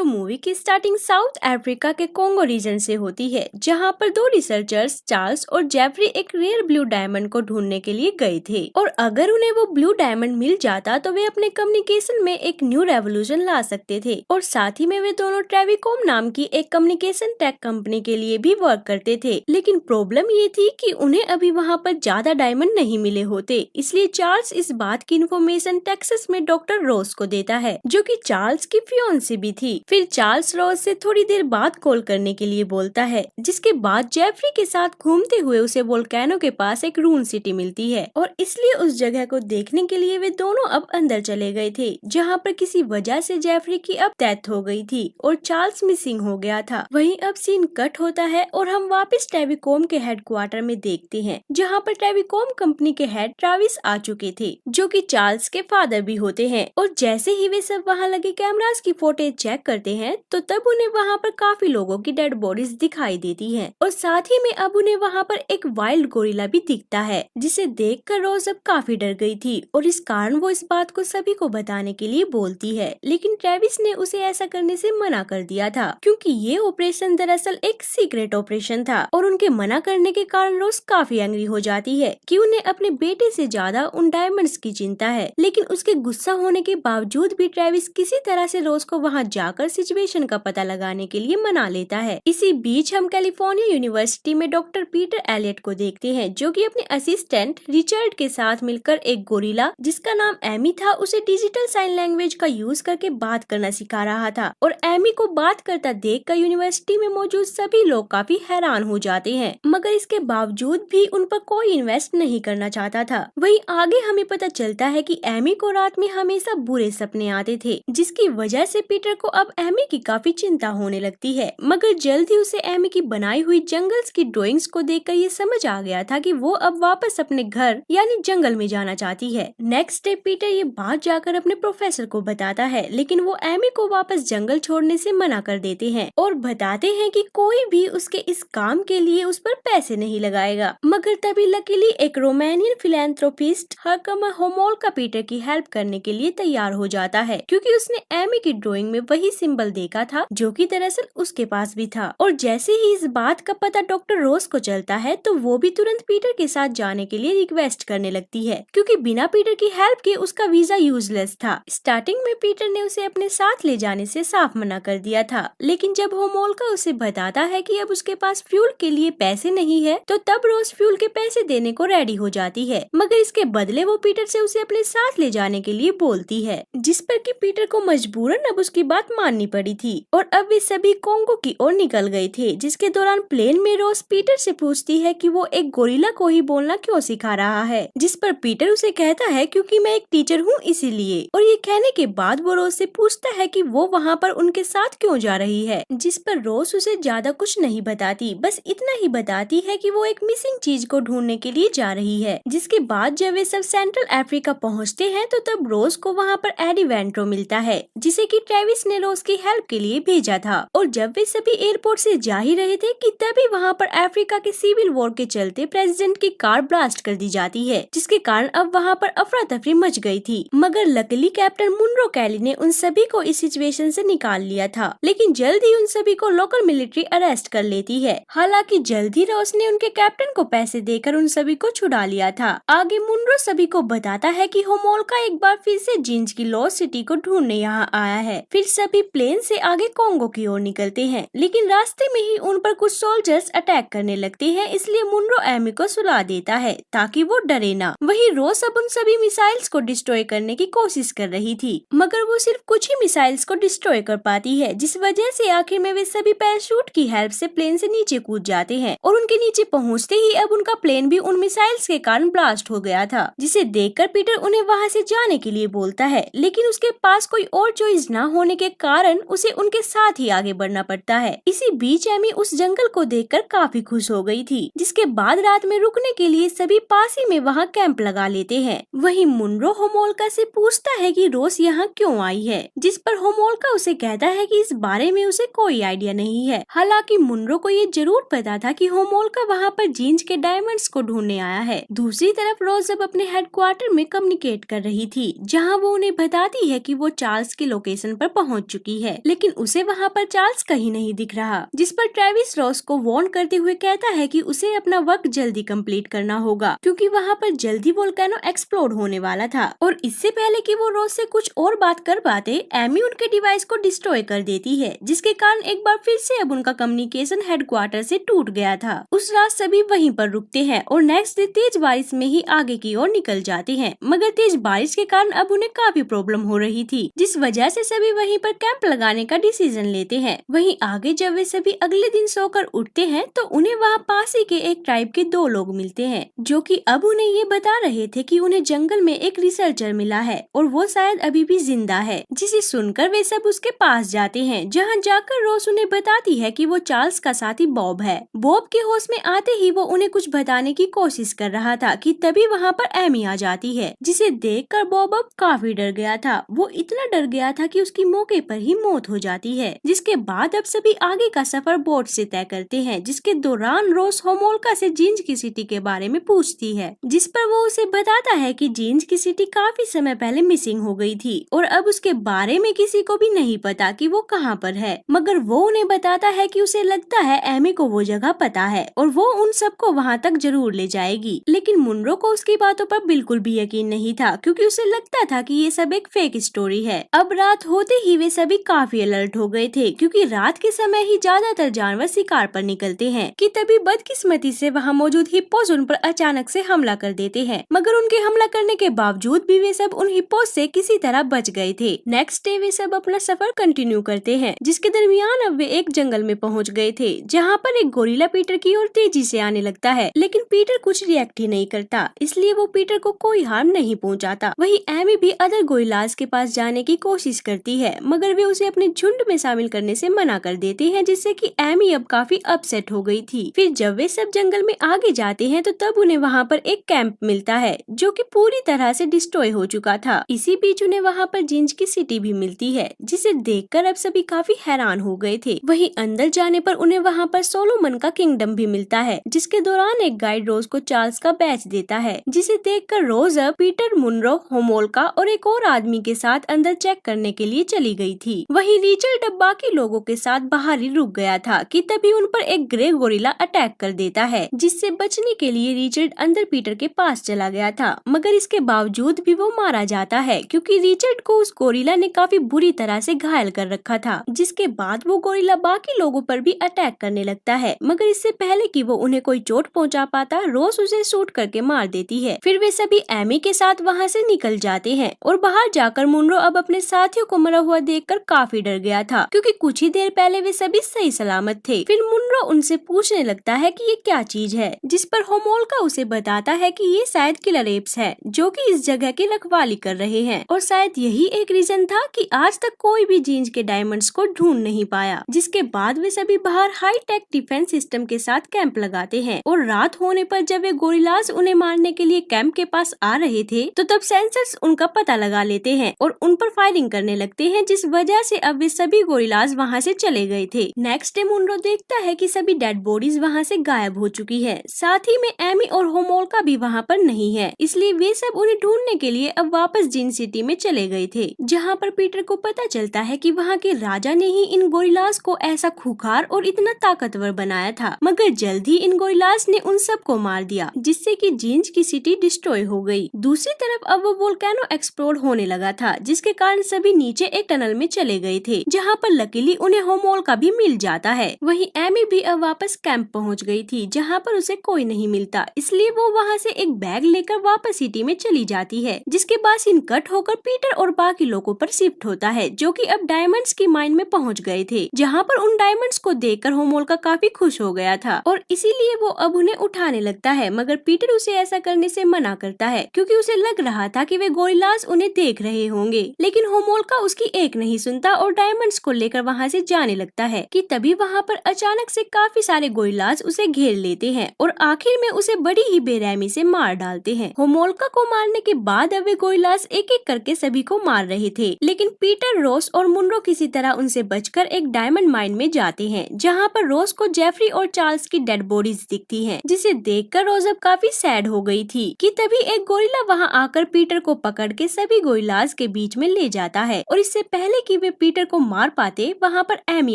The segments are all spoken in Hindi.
मूवी की स्टार्टिंग साउथ अफ्रीका के कोंगो रीजन से होती है, जहां पर दो रिसर्चर्स चार्ल्स और जेफरी एक रेयर ब्लू डायमंड को ढूंढने के लिए गए थे और अगर उन्हें वो ब्लू डायमंड मिल जाता तो वे अपने कम्युनिकेशन में एक न्यू रेवोल्यूशन ला सकते थे। और साथ ही में वे दोनों ट्रेविकॉम नाम की एक कम्युनिकेशन टेक कंपनी के लिए भी वर्क करते थे। लेकिन प्रॉब्लम ये थी कि उन्हें अभी वहाँ पर ज्यादा डायमंड नहीं मिले होते, इसलिए चार्ल्स इस बात की इन्फॉर्मेशन टेक्सास में डॉक्टर रोज को देता है, जो कि चार्ल्स की फियांसी भी थी। फिर चार्ल्स रोज से थोड़ी देर बाद कॉल करने के लिए बोलता है, जिसके बाद जेफरी के साथ घूमते हुए उसे वोल्केनो के पास एक रून सिटी मिलती है और इसलिए उस जगह को देखने के लिए वे दोनों अब अंदर चले गए थे, जहाँ पर किसी वजह से जेफरी की अब डेथ हो गई थी और चार्ल्स मिसिंग हो गया था। वहीं अब सीन कट होता है और हम वापस ट्रेविकॉम के हेडक्वार्टर में देखते हैं, जहाँ पर ट्रेविकॉम कंपनी के हेड ट्रेविस आ चुके थे, जो कि चार्ल्स के फादर भी होते हैं। और जैसे ही वे सब वहाँ लगे कैमरास की फुटेज चेक करते हैं तो तब उन्हें वहाँ पर काफी लोगों की डेड बॉडीज दिखाई देती हैं और साथ ही में अब उन्हें वहाँ पर एक वाइल्ड गोरिल्ला भी दिखता है, जिसे देखकर रोज अब काफी डर गई थी और इस कारण वो इस बात को सभी को बताने के लिए बोलती है। लेकिन ट्रेविस ने उसे ऐसा करने से मना कर दिया था, क्योंकि ये ऑपरेशन दरअसल एक सीक्रेट ऑपरेशन था और उनके मना करने के कारण रोज काफी एंग्री हो जाती है कि उन्हें अपने बेटे से ज्यादा उन डायमंड्स की चिंता है। लेकिन उसके गुस्सा होने के बावजूद भी ट्रेविस किसी तरह से रोज को वहां जाकर सिचुएशन का पता लगाने के लिए मना लेता है। इसी बीच हम कैलिफोर्निया यूनिवर्सिटी में डॉक्टर पीटर एलियट को देखते हैं, जो कि अपने असिस्टेंट रिचर्ड के साथ मिलकर एक गोरिल्ला जिसका नाम एमी था उसे डिजिटल साइन लैंग्वेज का यूज करके बात करना सिखा रहा था। और एमी को बात करता देखकर यूनिवर्सिटी में मौजूद सभी लोग काफी हैरान हो जाते हैं, मगर इसके बावजूद भी उन पर कोई इन्वेस्ट नहीं करना चाहता था। वहीं आगे हमें पता चलता है कि एमी को रात में हमेशा बुरे सपने आते थे, जिसकी वजह से पीटर को अब एमी की काफी चिंता होने लगती है। मगर जल्द ही उसे एमी की बनाई हुई जंगल्स की ड्राइंग्स को देखकर ये समझ आ गया था कि वो अब वापस अपने घर यानी जंगल में जाना चाहती है। नेक्स्ट डे पीटर ये बात जाकर अपने प्रोफेसर को बताता है, लेकिन वो एमी को वापस जंगल छोड़ने से मना कर देते हैं और बताते हैं कि कोई भी उसके इस काम के लिए उस पर पैसे नहीं लगाएगा। मगर तभी लकीली एक रोमानियन फिलैंथ्रोपिस्ट हरकम होमोल्का पीटर की हेल्प करने के लिए तैयार हो जाता है, क्योंकि उसने एमी की ड्राइंग में वही सिंबल देखा था जो कि दरअसल उसके पास भी था। और जैसे ही इस बात का पता डॉक्टर रोज को चलता है तो वो भी तुरंत पीटर के साथ जाने के लिए रिक्वेस्ट करने लगती है, क्योंकि बिना पीटर की हेल्प के उसका वीजा यूजलेस था। स्टार्टिंग में पीटर ने उसे अपने साथ ले जाने से साफ मना कर दिया था, लेकिन जब होमोल्का उसे बताता है कि अब उसके पास फ्यूल के लिए पैसे नहीं है तो तब रोज फ्यूल के पैसे देने को रेडी हो जाती है, मगर इसके बदले वो पीटर से उसे अपने साथ ले जाने के लिए बोलती है, जिस पर कि पीटर को मजबूरन अब उसकी बात माननी पड़ी थी। और अब वे सभी कोंगो की ओर निकल गए थे, जिसके दौरान प्लेन में रोज पीटर से पूछती है कि वो एक गोरिल्ला को ही बोलना क्यों सिखा रहा है, जिस पर पीटर उसे कहता है क्योंकि मैं एक टीचर हूँ इसीलिए। और ये कहने के बाद वो रोज से पूछता है कि वो वहाँ पर उनके साथ क्यों जा रही है, जिस पर रोज उसे ज्यादा कुछ नहीं बताती, बस इतना ही बताती है कि वो एक मिसिंग चीज को ढूंढने के लिए जा रही है। जिसके बाद जब वे सब सेंट्रल अफ्रीका पहुँचते हैं तो तब रोज को वहाँ पर एडी वेंट्रो मिलता है, जिसे कि ट्रेविस ने रोज की हेल्प के लिए भेजा था। और जब वे सभी एयरपोर्ट से जा ही रहे थे कि तभी वहाँ पर अफ्रीका के सिविल वॉर के चलते प्रेसिडेंट की कार ब्लास्ट कर दी जाती है, जिसके कारण अब वहाँ पर अफरा तफरी मच गई थी। मगर लकीली कैप्टन मुनरो कैली ने उन सभी को इस सिचुएशन से निकाल लिया था, लेकिन जल्द ही उन सभी को लोकल मिलिट्री अरेस्ट कर लेती है। हालांकि जल्द ही रोज ने उनके कैप्टन को पैसे देकर उन सभी को छुड़ा लिया था। आगे मुनरो सभी को बताता है कि होमोल्का एक बार फिर से जिंज की लॉस्ट सिटी को ढूंढने यहाँ आया है। फिर सभी प्लेन से आगे कोंगो की ओर निकलते हैं, लेकिन रास्ते में ही उन पर कुछ सोल्जर्स अटैक करने लगते हैं, इसलिए मुनरो एमी को सुला देता है ताकि वो डरे ना। वहीं रोज अब उन सभी मिसाइल्स को डिस्ट्रॉय करने की कोशिश कर रही थी, मगर वो सिर्फ कुछ ही मिसाइल्स को डिस्ट्रॉय कर पाती है, जिस वजह से आखिर में वे सभी पैराशूट की हेल्प से प्लेन से नीचे कूद जाते हैं। और उनके नीचे पहुँचते ही अब उनका प्लेन भी उन मिसाइल्स के कारण ब्लास्ट हो गया था, जिसे देखकर पीटर उन्हें वहाँ से जाने के लिए बोलता है, लेकिन उसके पास कोई और चॉइस न होने के कारण उसे उनके साथ ही आगे बढ़ना पड़ता है। इसी बीच एमी उस जंगल को देखकर काफी खुश हो गई थी, जिसके बाद रात में रुकने के लिए सभी पास ही में वहाँ कैंप लगा लेते हैं। वहीं मुनरो होमोल्का से पूछता है कि रोज यहाँ क्यों आई है, जिस पर होमोल्का उसे कहता है कि इस बारे में उसे कोई आइडिया नहीं है। हालांकि मुनरो को ये जरूर पता था कि होमोल्का वहाँ पर जींस के डायमंड्स को ढूंढने आया है। दूसरी तरफ रोज अब अपने हेडक्वार्टर में कम्युनिकेट कर रही थी, जहाँ वो उन्हें बताती है कि वो चार्ल्स की लोकेशन पर पहुँच चुकी जाती है, लेकिन उसे वहाँ पर चार्ल्स कहीं नहीं दिख रहा, जिस पर ट्रेविस रॉस को वार्न करते हुए कहता है कि उसे अपना वर्क जल्दी कंप्लीट करना होगा, क्योंकि वहाँ पर जल्दी वोल्केनो एक्सप्लोड होने वाला था। और इससे पहले कि वो रॉस से कुछ और बात कर पाते, एमी उनके डिवाइस को डिस्ट्रॉय कर देती है, जिसके कारण एक बार फिर से अब उनका कम्युनिकेशन हेडक्वार्टर से टूट गया था। उस रात सभी वहीं पर रुकते हैं और नेक्स्ट डे तेज बारिश में ही आगे की ओर निकल जाते हैं, मगर तेज बारिश के कारण अब उन्हें काफी प्रॉब्लम हो रही थी, जिस वजह से सभी वहीं पर कैंप लगाने का डिसीजन लेते हैं। वहीं आगे जब वे सभी अगले दिन सोकर उठते हैं तो उन्हें वहाँ पास ही के एक ट्राइब के 2 लोग मिलते हैं, जो कि अब उन्हें ये बता रहे थे कि उन्हें जंगल में एक रिसर्चर मिला है और वो शायद अभी भी जिंदा है, जिसे सुनकर वे सब उसके पास जाते हैं, जहाँ जाकर रोज उन्हें बताती है कि वो चार्ल्स का साथी बॉब है। बॉब के होश में आते ही वो उन्हें कुछ बताने की कोशिश कर रहा था कि तभी वहाँ पर एमी आ जाती है, जिसे देखकर बॉब अब काफी डर गया था। वो इतना डर गया था कि उसकी मौके पर ही मौत हो जाती है। जिसके बाद अब सभी आगे का सफर बोट से तय करते हैं, जिसके दौरान रोज होमोल्का से जींज की सिटी के बारे में पूछती है, जिस पर वो उसे बताता है कि जींज की सिटी काफी समय पहले मिसिंग हो गई थी और अब उसके बारे में किसी को भी नहीं पता कि वो कहाँ पर है। मगर वो उन्हें बताता है कि उसे लगता है एमी को वो जगह पता है और वो उन सबको वहाँ तक जरूर ले जाएगी। लेकिन मुनरो को उसकी बातों पर बिल्कुल भी यकीन नहीं था, क्योंकि उसे लगता था कि ये सब एक फेक स्टोरी है। अब रात होते ही वे सभी काफी अलर्ट हो गए थे, क्योंकि रात के समय ही ज्यादातर जानवर शिकार पर निकलते हैं कि तभी बदकिस्मती से वहाँ मौजूद हिप्पोज उन पर अचानक से हमला कर देते हैं। मगर उनके हमला करने के बावजूद भी वे सब उन हिप्पोज से किसी तरह बच गए थे। नेक्स्ट डे वे सब अपना सफर कंटिन्यू करते हैं, जिसके दरमियान अब वे एक जंगल में पहुंच गए थे, जहां पर एक गोरिल्ला पीटर की ओर तेजी से आने लगता है, लेकिन पीटर कुछ रिएक्ट ही नहीं करता, इसलिए वो पीटर को कोई हार्म नहीं पहुंचाता। वहीं एमी भी अदर गोरिल्लाज के पास जाने की कोशिश करती है, मगर वे उसे अपने झुंड में शामिल करने से मना कर देते हैं, जिससे कि एमी अब काफी अपसेट हो गई थी। फिर जब वे सब जंगल में आगे जाते हैं तो तब उन्हें वहाँ पर एक कैंप मिलता है, जो कि पूरी तरह से डिस्ट्रॉय हो चुका था। इसी बीच उन्हें वहाँ पर जींज की सिटी भी मिलती है, जिसे देखकर अब सभी काफी हैरान हो गए थे। वहीं अंदर जाने पर उन्हें वहाँ पर सोलोमन का किंगडम भी मिलता है, जिसके दौरान एक गाइड रोज को चार्ल्स का बैच देता है, जिसे देखकर रोज अब पीटर, मुनरो, होमोल्का और एक और आदमी के साथ अंदर चेक करने के लिए चली गई थी। वहीं रिचर्ड अब बाकी लोगों के साथ बाहर ही रुक गया था कि तभी उन पर एक ग्रे गोरिल्ला अटैक कर देता है, जिससे बचने के लिए रिचर्ड अंदर पीटर के पास चला गया था, मगर इसके बावजूद भी वो मारा जाता है, क्योंकि रिचर्ड को उस गोरिल्ला ने काफी बुरी तरह से घायल कर रखा था। जिसके बाद वो गोरिल्ला बाकी लोगों पर भी अटैक करने लगता है, मगर इससे पहले कि वो उन्हें कोई चोट पहुंचा पाता, रोज उसे शूट करके मार देती है। फिर वे सभी एमी के साथ वहाँ से निकल जाते हैं और बाहर जाकर मुनरो अब अपने साथियों को मरा हुआ देखकर काफी डर गया था, क्योंकि कुछ ही देर पहले वे सभी सही सलामत थे। फिर मुनरो उनसे पूछने लगता है कि ये क्या चीज है, जिस पर होमोल्का उसे बताता है कि ये शायद किलर एप्स है, जो कि इस जगह की रखवाली कर रहे हैं, और शायद यही एक रीजन था कि आज तक कोई भी जींज के डायमंड्स को ढूंढ नहीं पाया। जिसके बाद वे सभी बाहर हाई टेक डिफेंस सिस्टम के साथ कैंप लगाते हैं, और रात होने पर जब वे गोरिल्लाज उन्हें मारने के लिए कैंप के पास आ रहे थे तो तब सेंसर्स उनका पता लगा लेते हैं और उन पर फायरिंग करने लगते हैं, जिस वजह से अब वे सभी गोरिल्लाज वहाँ से चले गए थे। नेक्स्ट डे मुनरो देखता है कि सभी डेड बॉडीज वहाँ से गायब हो चुकी है, साथ ही में एमी और होमोल्का भी वहाँ पर नहीं है, इसलिए वे सब उन्हें ढूंढने के लिए अब वापस जीन सिटी में चले गए थे, जहाँ पर पीटर को पता चलता है कि वहाँ के राजा ने ही इन गोरिल्लाज को ऐसा खूंखार और इतना ताकतवर बनाया था, मगर जल्द ही इन गोरिल्लाज ने उन सब को मार दिया, जिससे कि जींज की सिटी डिस्ट्रॉय हो गई। दूसरी तरफ अब वो वोल्केनो एक्सप्लोड होने लगा था, जिसके कारण सभी नीचे एक टनल में चले गए थे, जहाँ पर लकीली उन्हें होमोल्का भी मिल जाता है। वहीं एमी भी अब वापस कैंप पहुँच गई थी, जहाँ पर उसे कोई नहीं मिलता, इसलिए वो वहाँ से एक बैग लेकर वापस सिटी में चली जाती है, जिसके बाद सीन कट होकर पीटर और बाकी लोगों पर शिफ्ट होता है, जो कि अब डायमंड्स की माइन में पहुंच गए थे, जहां पर उन डायमंड्स को देखकर होमोल्का काफी खुश हो गया था और इसीलिए वो अब उन्हें उठाने लगता है, मगर पीटर उसे ऐसा करने से मना करता है, क्योंकि उसे लग रहा था कि वे गोरिल्लाज उन्हें देख रहे होंगे। लेकिन होमोल्का उसकी एक नहीं सुनता और डायमंड्स को लेकर वहाँ से जाने लगता है कि तभी वहाँ पर अचानक से काफी सारे गोरिल्लाज उसे घेर लेते हैं और आखिर में उसे बड़ी ही बेरहमी से मार डालते हैं। होमोल्का को मारने के बाद अब वे गोरिल्लाज एक एक करके सभी को मार रहे थे, लेकिन पीटर, रोस और मुनरो किसी तरह उनसे बचकर एक डायमंड माइन में जाते हैं, जहाँ पर रोस को जेफरी और चार्ल्स की डेड बॉडीज दिखती हैं, जिसे देखकर रोज अब काफी सैड हो गई थी कि तभी एक गोरिल्ला वहाँ आकर पीटर को पकड़ के सभी गोरिल्लाज के बीच में ले जाता है और इससे पहले कि कि वे पीटर को मार पाते, वहाँ पर एमी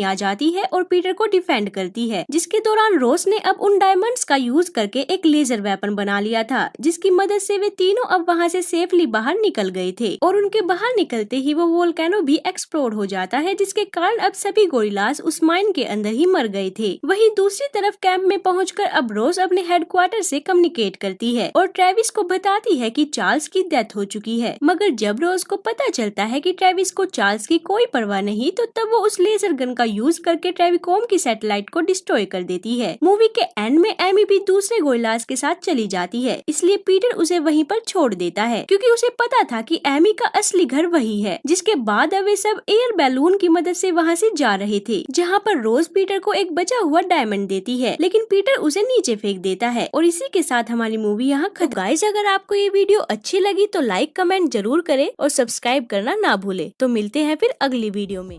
आ जाती है और पीटर को डिफेंड करती है, जिसके दौरान रोज ने अब उन डायमंड्स का यूज करके एक लेजर वेपन बना लिया था, जिसकी मदद से वे तीनों अब वहाँ से सेफली बाहर निकल गए थे। और उनके बाहर निकलते ही वो वोल्केनो भी एक्सप्लोड हो जाता है, जिसके कारण अब सभी गोरिल्लास उस माइन के अंदर ही मर गए थे। वहीं दूसरी तरफ कैंप में पहुंचकर अब रोज अपने हेडक्वार्टर से कम्युनिकेट करती है और ट्रेविस को बताती है कि चार्ल्स की डेथ हो चुकी है। मगर जब रोज को पता चलता है कि ट्रेविस को चार्ल्स की कोई परवाह नहीं, तो तब वो उस लेजर गन का यूज करके ट्रेविकॉम की सैटेलाइट को डिस्ट्रॉय कर देती है। मूवी के एंड में एमी भी दूसरे गोरिल्लास के साथ चली जाती है, इसलिए पीटर उसे वहीं पर छोड़ देता है, क्योंकि उसे पता था कि एमी का असली घर वही है। जिसके बाद अब वे सब एयर बैलून की मदद से वहाँ से जा रहे थे, जहाँ पर रोज पीटर को एक बचा हुआ डायमंड देती है, लेकिन पीटर उसे नीचे फेंक देता है। और इसी के साथ हमारी मूवी यहाँ खत्म। गाइस, अगर आपको ये वीडियो अच्छी लगी तो लाइक कमेंट जरूर करें और सब्सक्राइब करना ना भूले। तो मिलते हैं फिर अगली वीडियो में।